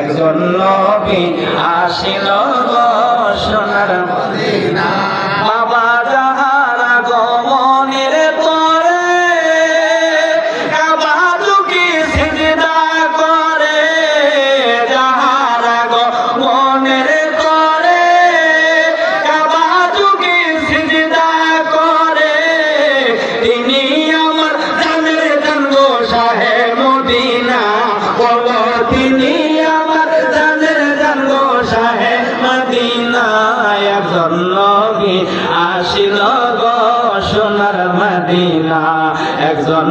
একজন নবী আসিল গো সোনার মদিনা। বাবা যাহার আগমনের পরে কাবা ঝুঁকি সিজদা করে, যাহার আগমনের পরে কাবা ঝুঁকি সিজদা করে, তিনি আমার জানের জান গো শাহে মদিনা। বলো তিনি আমার জানের জান গো শাহে মদিনা। একজন নবী আসিল গো সোনার মদিনা, একজন